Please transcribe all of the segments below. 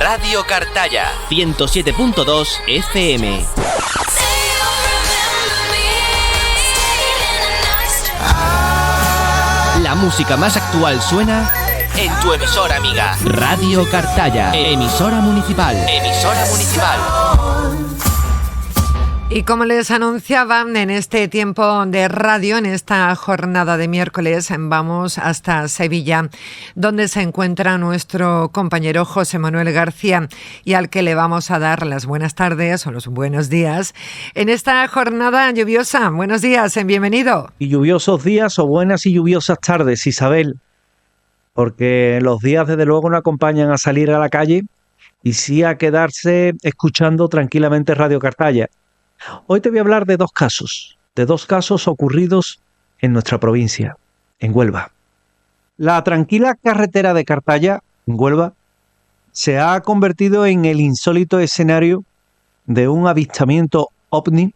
Radio Cartaya 107.2 FM. La música más actual suena en tu emisora amiga. Radio Cartaya, emisora municipal. Emisora municipal. Y como les anunciaba, en este tiempo de radio, en esta jornada de miércoles, vamos hasta Sevilla, donde se encuentra nuestro compañero José Manuel García, y al que le vamos a dar las buenas tardes o los buenos días en esta jornada lluviosa. Buenos días, bienvenido. Y lluviosos días o buenas y lluviosas tardes, Isabel, porque los días desde luego no acompañan a salir a la calle y sí a quedarse escuchando tranquilamente Radio Cartaya. Hoy te voy a hablar de dos casos ocurridos en nuestra provincia, en Huelva. La tranquila carretera de Cartaya, en Huelva, se ha convertido en el insólito escenario de un avistamiento ovni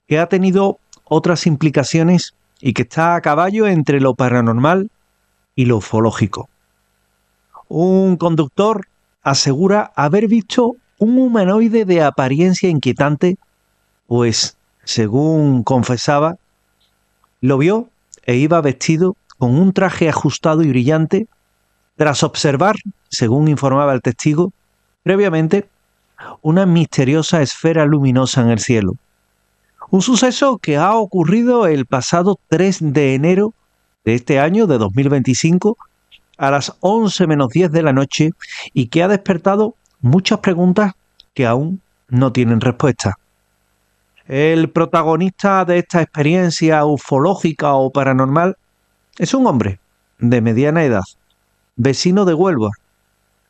que ha tenido otras implicaciones y que está a caballo entre lo paranormal y lo ufológico. Un conductor asegura haber visto un humanoide de apariencia inquietante, pues, según confesaba, lo vio e iba vestido con un traje ajustado y brillante, tras observar, según informaba el testigo, previamente, una misteriosa esfera luminosa en el cielo. Un suceso que ha ocurrido el pasado 3 de enero de este año, de 2025, a las 11 menos 10 de la noche, y que ha despertado muchas preguntas que aún no tienen respuesta. El protagonista de esta experiencia ufológica o paranormal es un hombre de mediana edad, vecino de Huelva.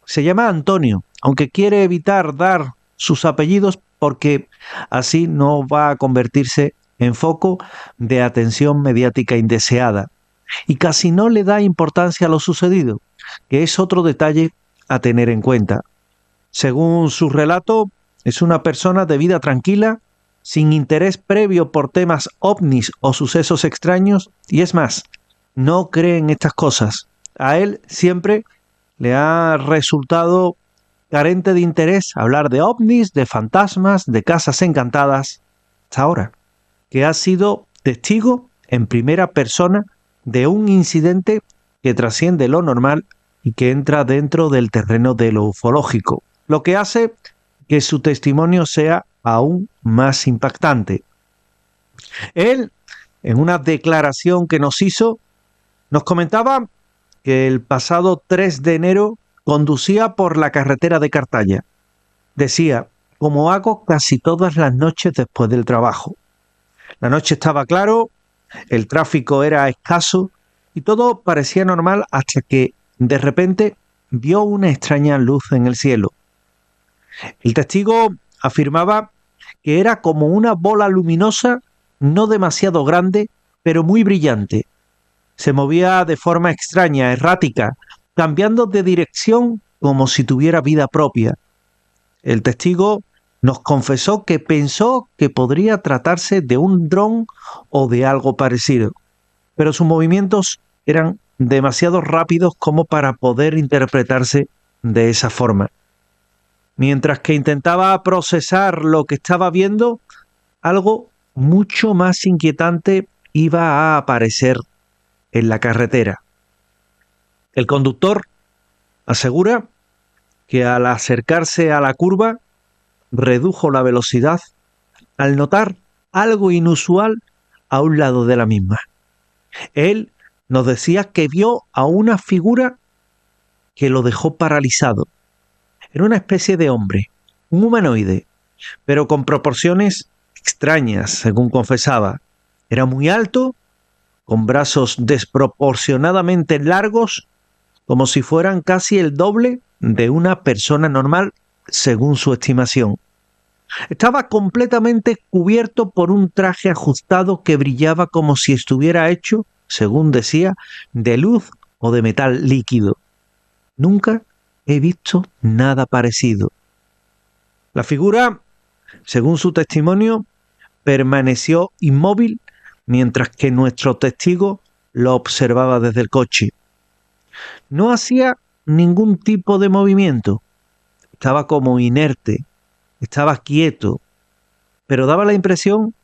Se llama Antonio, aunque quiere evitar dar sus apellidos porque así no va a convertirse en foco de atención mediática indeseada. Y casi no le da importancia a lo sucedido, que es otro detalle a tener en cuenta. Según su relato, es una persona de vida tranquila, sin interés previo por temas ovnis o sucesos extraños, y es más, no cree en estas cosas. A él siempre le ha resultado carente de interés hablar de ovnis, de fantasmas, de casas encantadas, hasta ahora, que ha sido testigo en primera persona de un incidente que trasciende lo normal y que entra dentro del terreno de lo ufológico, lo que hace que su testimonio sea aún más impactante. Él, en una declaración que nos hizo, nos comentaba que el pasado 3 de enero conducía por la carretera de Cartaya. Decía, como hago casi todas las noches después del trabajo. La noche estaba claro, el tráfico era escaso y todo parecía normal hasta que, de repente, vio una extraña luz en el cielo. El testigo afirmaba que era como una bola luminosa, no demasiado grande, pero muy brillante. Se movía de forma extraña, errática, cambiando de dirección como si tuviera vida propia. El testigo nos confesó que pensó que podría tratarse de un dron o de algo parecido, pero sus movimientos eran demasiado rápidos como para poder interpretarse de esa forma. Mientras que intentaba procesar lo que estaba viendo, algo mucho más inquietante iba a aparecer en la carretera. El conductor asegura que al acercarse a la curva redujo la velocidad al notar algo inusual a un lado de la misma. Él nos decía que vio a una figura que lo dejó paralizado. Era una especie de hombre, un humanoide, pero con proporciones extrañas, según confesaba. Era muy alto, con brazos desproporcionadamente largos, como si fueran casi el doble de una persona normal, según su estimación. Estaba completamente cubierto por un traje ajustado que brillaba como si estuviera hecho, según decía, de luz o de metal líquido. Nunca he visto nada parecido. La figura, según su testimonio, permaneció inmóvil mientras que nuestro testigo lo observaba desde el coche. No hacía ningún tipo de movimiento. estaba como inerte, estaba quieto, pero daba la impresión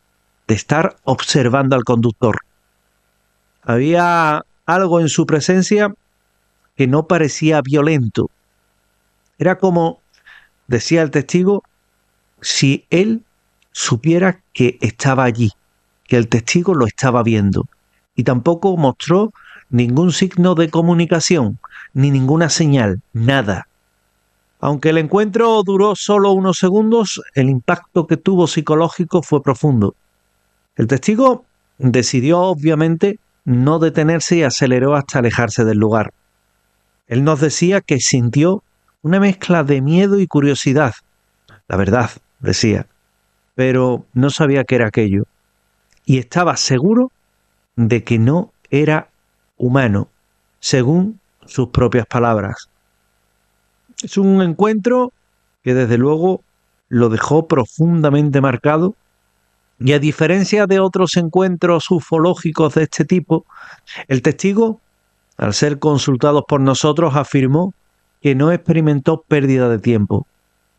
de estar observando al conductor. Había algo en su presencia que no parecía violento. Era como, decía el testigo, si él supiera que estaba allí, que el testigo lo estaba viendo, y tampoco mostró ningún signo de comunicación, ni ninguna señal, nada. Aunque el encuentro duró solo unos segundos, el impacto que tuvo psicológico fue profundo. El testigo decidió, obviamente, no detenerse y aceleró hasta alejarse del lugar. Él nos decía que sintió una mezcla de miedo y curiosidad. La verdad, decía, pero no sabía qué era aquello. Y estaba seguro de que no era humano, según sus propias palabras. Es un encuentro que desde luego lo dejó profundamente marcado y a diferencia de otros encuentros ufológicos de este tipo, el testigo, al ser consultado por nosotros, afirmó que no experimentó pérdida de tiempo,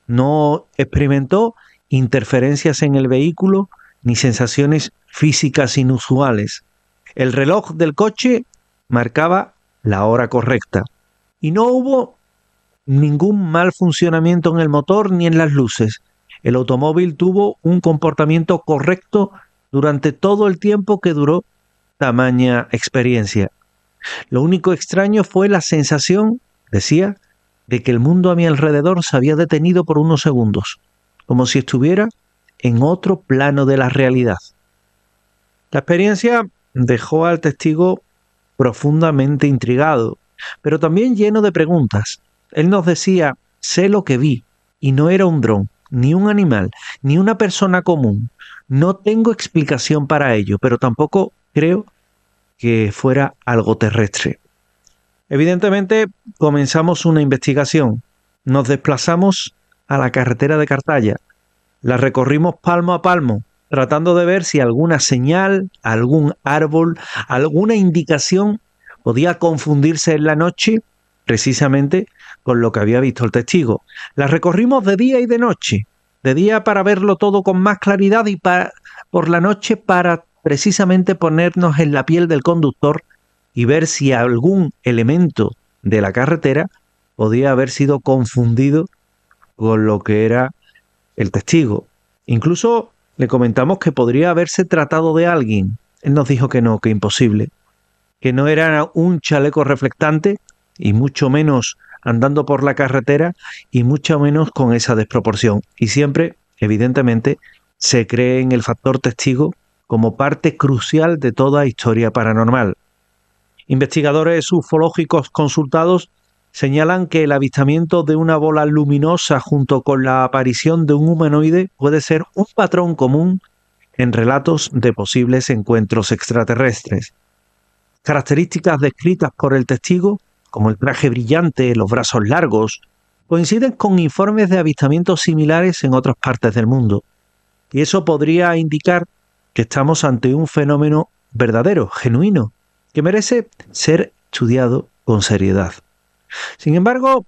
no experimentó interferencias en el vehículo ni sensaciones físicas inusuales. El reloj del coche marcaba la hora correcta y no hubo ningún mal funcionamiento en el motor ni en las luces. El automóvil tuvo un comportamiento correcto durante todo el tiempo que duró tamaña experiencia. Lo único extraño fue la sensación, decía, de que el mundo a mi alrededor se había detenido por unos segundos, como si estuviera en otro plano de la realidad. La experiencia dejó al testigo profundamente intrigado, pero también lleno de preguntas. Él nos decía, sé lo que vi, y no era un dron, ni un animal, ni una persona común. No tengo explicación para ello, pero tampoco creo que fuera algo terrestre. Evidentemente, comenzamos una investigación. Nos desplazamos a la carretera de Cartaya. La recorrimos palmo a palmo, tratando de ver si alguna señal, algún árbol, alguna indicación podía confundirse en la noche, precisamente con lo que había visto el testigo. La recorrimos de día y de noche. De día para verlo todo con más claridad y por la noche para precisamente ponernos en la piel del conductor y ver si algún elemento de la carretera podía haber sido confundido con lo que era el testigo. Incluso le comentamos que podría haberse tratado de alguien. Él nos dijo que no, que imposible, que no era un chaleco reflectante y mucho menos andando por la carretera y mucho menos con esa desproporción. Y siempre, evidentemente, se cree en el factor testigo como parte crucial de toda historia paranormal. Investigadores ufológicos consultados señalan que el avistamiento de una bola luminosa junto con la aparición de un humanoide puede ser un patrón común en relatos de posibles encuentros extraterrestres. Características descritas por el testigo, como el traje brillante, los brazos largos, coinciden con informes de avistamientos similares en otras partes del mundo. Y eso podría indicar que estamos ante un fenómeno verdadero, genuino, que merece ser estudiado con seriedad. Sin embargo,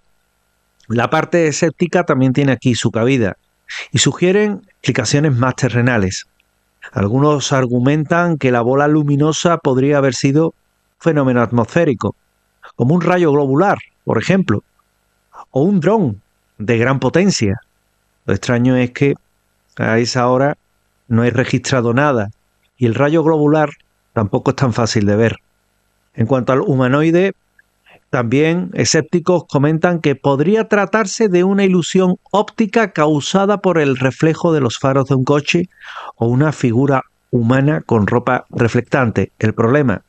la parte escéptica también tiene aquí su cabida y sugieren explicaciones más terrenales. Algunos argumentan que la bola luminosa podría haber sido un fenómeno atmosférico, como un rayo globular, por ejemplo, o un dron de gran potencia. Lo extraño es que a esa hora no he registrado nada y el rayo globular tampoco es tan fácil de ver. En cuanto al humanoide, también escépticos comentan que podría tratarse de una ilusión óptica causada por el reflejo de los faros de un coche o una figura humana con ropa reflectante. El problema,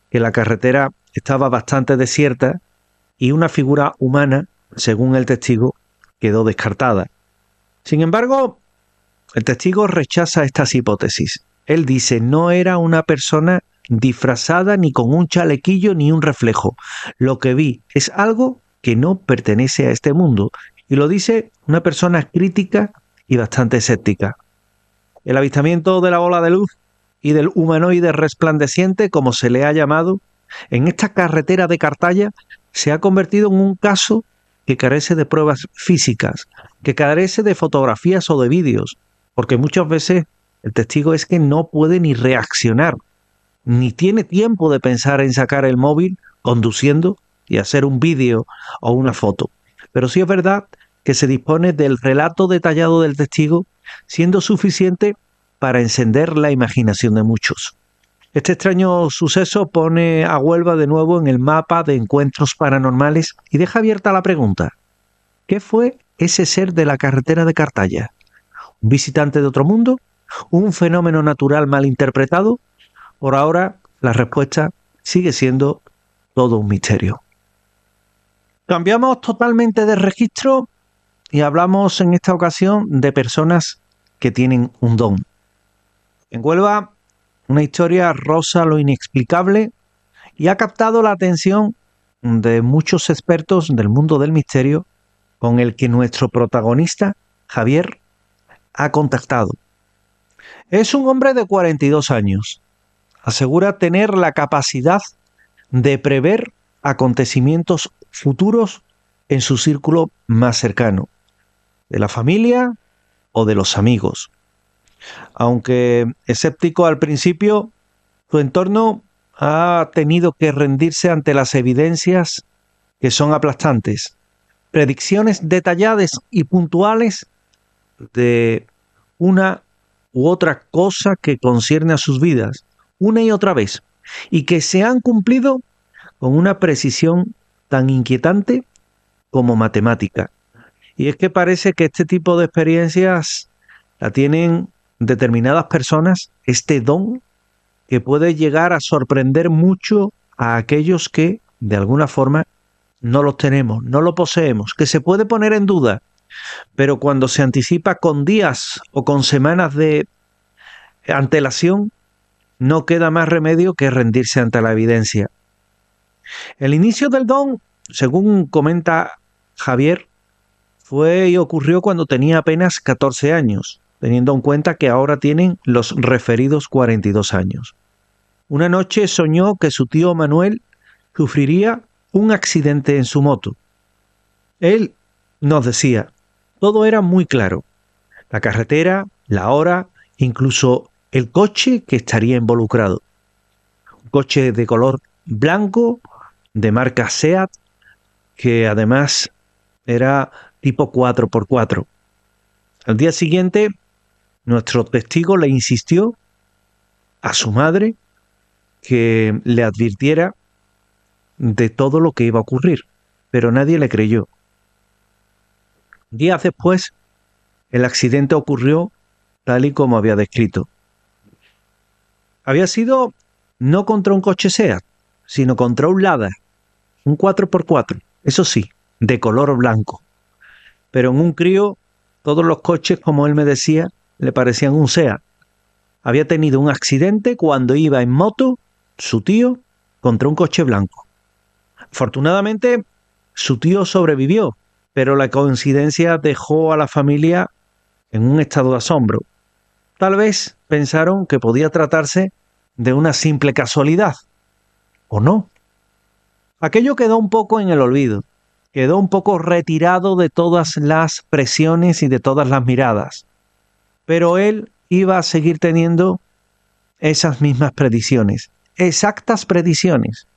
que la carretera estaba bastante desierta y una figura humana, según el testigo, quedó descartada. Sin embargo, el testigo rechaza estas hipótesis. Él dice, no era una persona disfrazada ni con un chalequillo ni un reflejo. Lo que vi es algo que no pertenece a este mundo. Y lo dice una persona crítica y bastante escéptica. El avistamiento de la bola de luz y del humanoide resplandeciente, como se le ha llamado, en esta carretera de Cartaya se ha convertido en un caso que carece de pruebas físicas, que carece de fotografías o de vídeos, porque muchas veces el testigo es que no puede ni reaccionar, ni tiene tiempo de pensar en sacar el móvil conduciendo y hacer un vídeo o una foto. Pero sí es verdad que se dispone del relato detallado del testigo, siendo suficiente para encender la imaginación de muchos. Este extraño suceso pone a Huelva de nuevo en el mapa de encuentros paranormales y deja abierta la pregunta: ¿qué fue ese ser de la carretera de Cartaya? ¿Un visitante de otro mundo? ¿Un fenómeno natural mal interpretado? Por ahora, la respuesta sigue siendo todo un misterio. Cambiamos totalmente de registro y hablamos en esta ocasión de personas que tienen un don. En Huelva, una historia roza lo inexplicable y ha captado la atención de muchos expertos del mundo del misterio, con el que nuestro protagonista, Javier, ha contactado. Es un hombre de 42 años. Asegura tener la capacidad de prever acontecimientos futuros en su círculo más cercano, de la familia o de los amigos. Aunque escéptico al principio, su entorno ha tenido que rendirse ante las evidencias que son aplastantes. Predicciones detalladas y puntuales de una u otra cosa que concierne a sus vidas, una y otra vez, y que se han cumplido con una precisión tan inquietante como matemática. Y es que parece que este tipo de experiencias la tienen determinadas personas, este don que puede llegar a sorprender mucho a aquellos que, de alguna forma, no los tenemos, no lo poseemos, que se puede poner en duda, pero cuando se anticipa con días o con semanas de antelación, no queda más remedio que rendirse ante la evidencia. El inicio del don, según comenta Javier, fue y ocurrió cuando tenía apenas 14 años, teniendo en cuenta que ahora tienen los referidos 42 años. Una noche soñó que su tío Manuel sufriría un accidente en su moto. Él nos decía, todo era muy claro: la carretera, la hora, incluso el coche que estaría involucrado. Un coche de color blanco, de marca SEAT, que además era tipo 4x4. Al día siguiente, nuestro testigo le insistió a su madre que le advirtiera de todo lo que iba a ocurrir, pero nadie le creyó. Días después, el accidente ocurrió tal y como había descrito. Había sido no contra un coche SEAT, sino contra un Lada, un 4x4, eso sí, de color blanco. Pero en un crío, todos los coches, como él me decía, le parecían un SEAT. Había tenido un accidente cuando iba en moto, su tío, contra un coche blanco. Afortunadamente, su tío sobrevivió, pero la coincidencia dejó a la familia en un estado de asombro. Tal vez pensaron que podía tratarse de una simple casualidad, ¿o no? Aquello quedó un poco en el olvido, quedó un poco retirado de todas las presiones y de todas las miradas. Pero él iba a seguir teniendo esas mismas predicciones, exactas predicciones.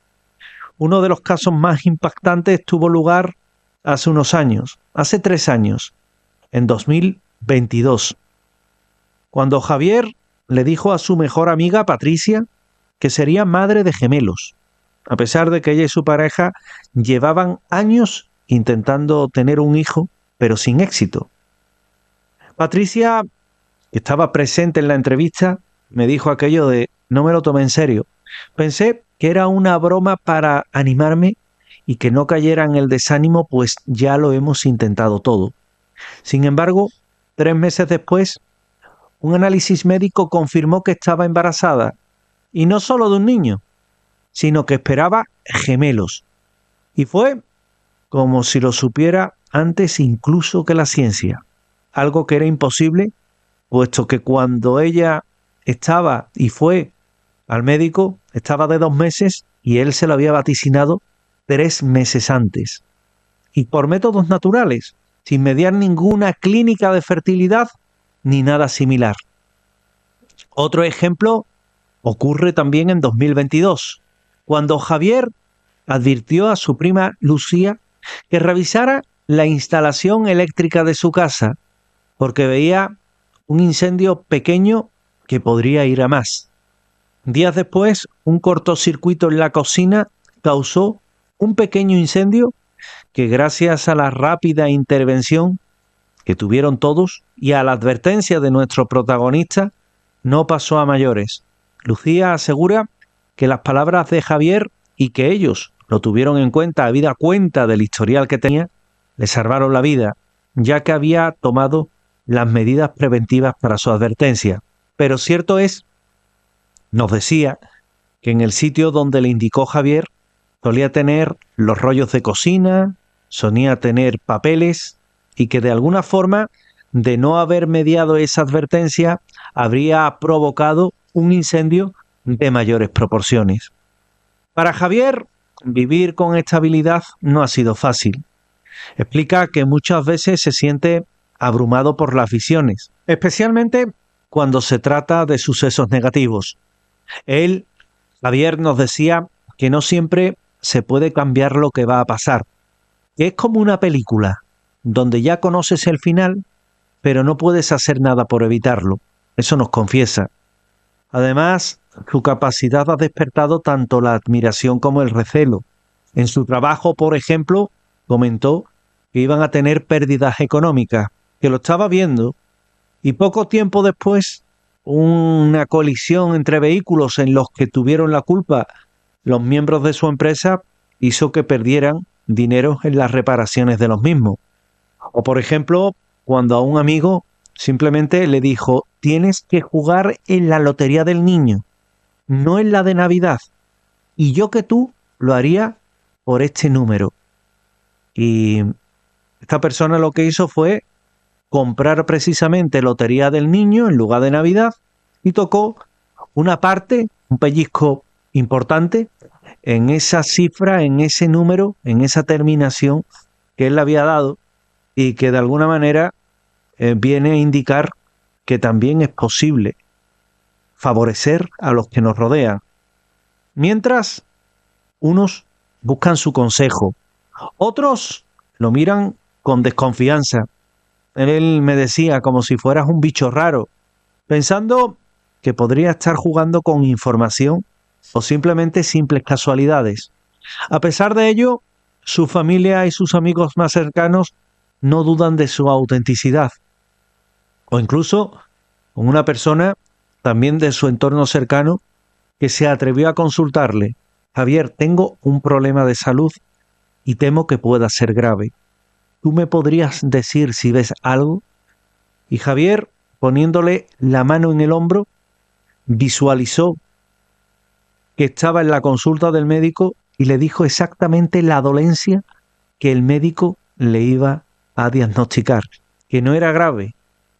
Uno de los casos más impactantes tuvo lugar hace unos años, hace 3 años, en 2022, cuando Javier le dijo a su mejor amiga Patricia que sería madre de gemelos, a pesar de que ella y su pareja llevaban años intentando tener un hijo, pero sin éxito. Patricia, que estaba presente en la entrevista, me dijo aquello de: no me lo tomé en serio. Pensé que era una broma para animarme y que no cayera en el desánimo, pues ya lo hemos intentado todo. Sin embargo, 3 meses después, un análisis médico confirmó que estaba embarazada, y no solo de un niño, sino que esperaba gemelos. Y fue como si lo supiera antes incluso que la ciencia, algo que era imposible, puesto que cuando ella estaba y fue al médico, estaba de 2 meses y él se lo había vaticinado 3 meses antes. y por métodos naturales, sin mediar ninguna clínica de fertilidad ni nada similar. Otro ejemplo ocurre también en 2022, cuando Javier advirtió a su prima Lucía que revisara la instalación eléctrica de su casa porque veía un incendio pequeño que podría ir a más. Días después, un cortocircuito en la cocina causó un pequeño incendio que, gracias a la rápida intervención que tuvieron todos y a la advertencia de nuestro protagonista, no pasó a mayores. Lucía asegura que las palabras de Javier y que ellos lo tuvieron en cuenta, habida cuenta del historial que tenía, le salvaron la vida, ya que había tomado las medidas preventivas para su advertencia. Pero cierto es, nos decía, que en el sitio donde le indicó Javier solía tener los rollos de cocina, solía tener papeles y que de alguna forma, de no haber mediado esa advertencia, habría provocado un incendio de mayores proporciones. Para Javier, vivir con estabilidad no ha sido fácil. Explica que muchas veces se siente abrumado por las visiones, especialmente cuando se trata de sucesos negativos. Él, Javier, nos decía que no siempre se puede cambiar lo que va a pasar, que es como una película, donde ya conoces el final, pero no puedes hacer nada por evitarlo. Eso nos confiesa. Además, su capacidad ha despertado tanto la admiración como el recelo. En su trabajo, por ejemplo, comentó que iban a tener pérdidas económicas, que lo estaba viendo, y poco tiempo después, una colisión entre vehículos en los que tuvieron la culpa los miembros de su empresa hizo que perdieran dinero en las reparaciones de los mismos. O por ejemplo, cuando a un amigo simplemente le dijo: tienes que jugar en la lotería del niño, no en la de Navidad, y yo que tú lo haría por este número. Y esta persona lo que hizo fue comprar precisamente lotería del niño en lugar de Navidad y tocó una parte, un pellizco importante en esa cifra, en ese número, en esa terminación que él le había dado y que de alguna manera viene a indicar que también es posible favorecer a los que nos rodean. Mientras unos buscan su consejo, otros lo miran con desconfianza. Él me decía como si fueras un bicho raro, pensando que podría estar jugando con información o simplemente simples casualidades. A pesar de ello, su familia y sus amigos más cercanos no dudan de su autenticidad. O incluso con una persona también de su entorno cercano que se atrevió a consultarle: Javier, tengo un problema de salud y temo que pueda ser grave. ¿Tú me podrías decir si ves algo? Y Javier, poniéndole la mano en el hombro, visualizó que estaba en la consulta del médico y le dijo exactamente la dolencia que el médico le iba a diagnosticar, que no era grave,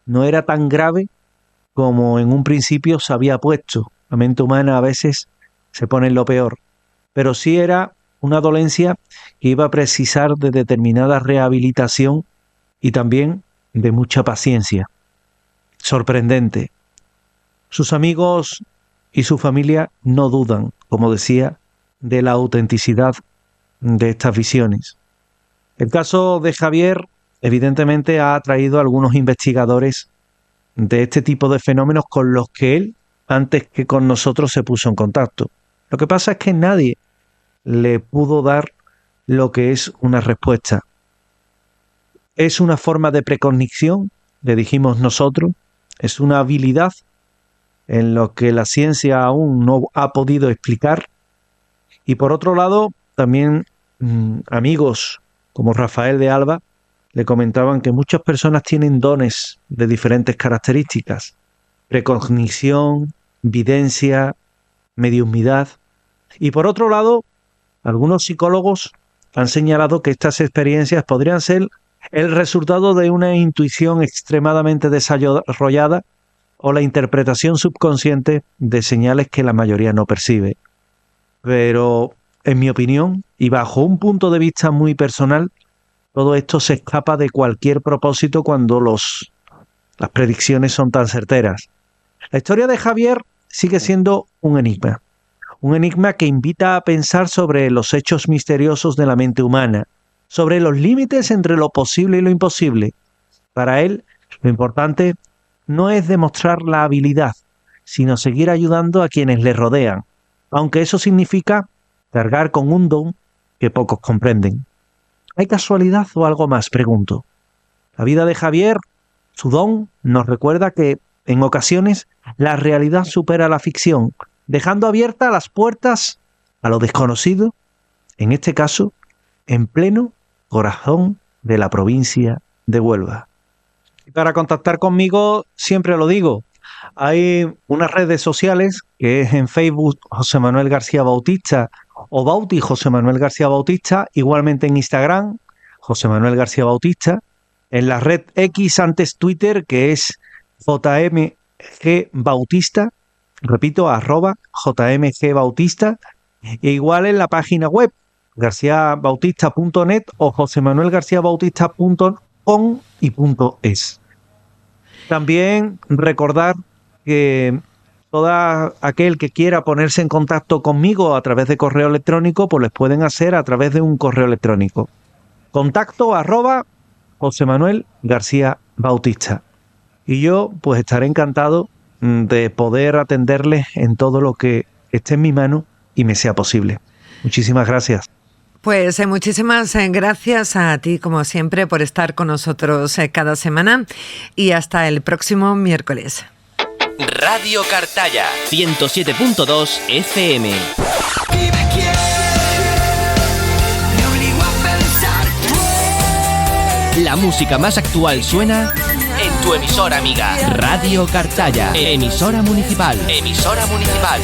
no era tan grave como en un principio se había puesto. La mente humana a veces se pone en lo peor, pero sí era una dolencia que iba a precisar de determinada rehabilitación y también de mucha paciencia. Sorprendente. Sus amigos y su familia no dudan, como decía, de la autenticidad de estas visiones. El caso de Javier evidentemente ha atraído a algunos investigadores de este tipo de fenómenos con los que él, antes que con nosotros, se puso en contacto. Lo que pasa es que nadie le pudo dar lo que es una respuesta. Es una forma de precognición, le dijimos nosotros, es una habilidad en lo que la ciencia aún no ha podido explicar. Y por otro lado, también amigos como Rafael de Alba le comentaban que muchas personas tienen dones de diferentes características: precognición, videncia, mediumnidad. Y por otro lado, algunos psicólogos han señalado que estas experiencias podrían ser el resultado de una intuición extremadamente desarrollada o la interpretación subconsciente de señales que la mayoría no percibe. Pero, en mi opinión, y bajo un punto de vista muy personal, todo esto se escapa de cualquier propósito cuando las predicciones son tan certeras. La historia de Javier sigue siendo un enigma que invita a pensar sobre los hechos misteriosos de la mente humana, sobre los límites entre lo posible y lo imposible. Para él, lo importante no es demostrar la habilidad, sino seguir ayudando a quienes le rodean, aunque eso significa cargar con un don que pocos comprenden. ¿Hay casualidad o algo más?, pregunto. La vida de Javier, su don, nos recuerda que, en ocasiones, la realidad supera la ficción, dejando abiertas las puertas a lo desconocido, en este caso, en pleno corazón de la provincia de Huelva. Y para contactar conmigo, siempre lo digo, hay unas redes sociales, que es en Facebook José Manuel García Bautista o Bauti José Manuel García Bautista, igualmente en Instagram, José Manuel García Bautista, en la red X, antes Twitter, que es JMG Bautista, repito, @JMG Bautista, e igual en la página web, garciabautista.net o josemanuelgarciabautista.com y .es. También recordar que todo aquel que quiera ponerse en contacto conmigo a través de correo electrónico, pues les pueden hacer a través de un correo electrónico. Contacto @JosemanuelGarciaBautista. Y yo pues estaré encantado de poder atenderles en todo lo que esté en mi mano y me sea posible. Muchísimas gracias. Pues muchísimas gracias a ti, como siempre, por estar con nosotros cada semana y hasta el próximo miércoles. Radio Cartaya 107.2 FM. La música más actual suena en tu emisora amiga. Radio Cartaya, emisora municipal. Emisora municipal.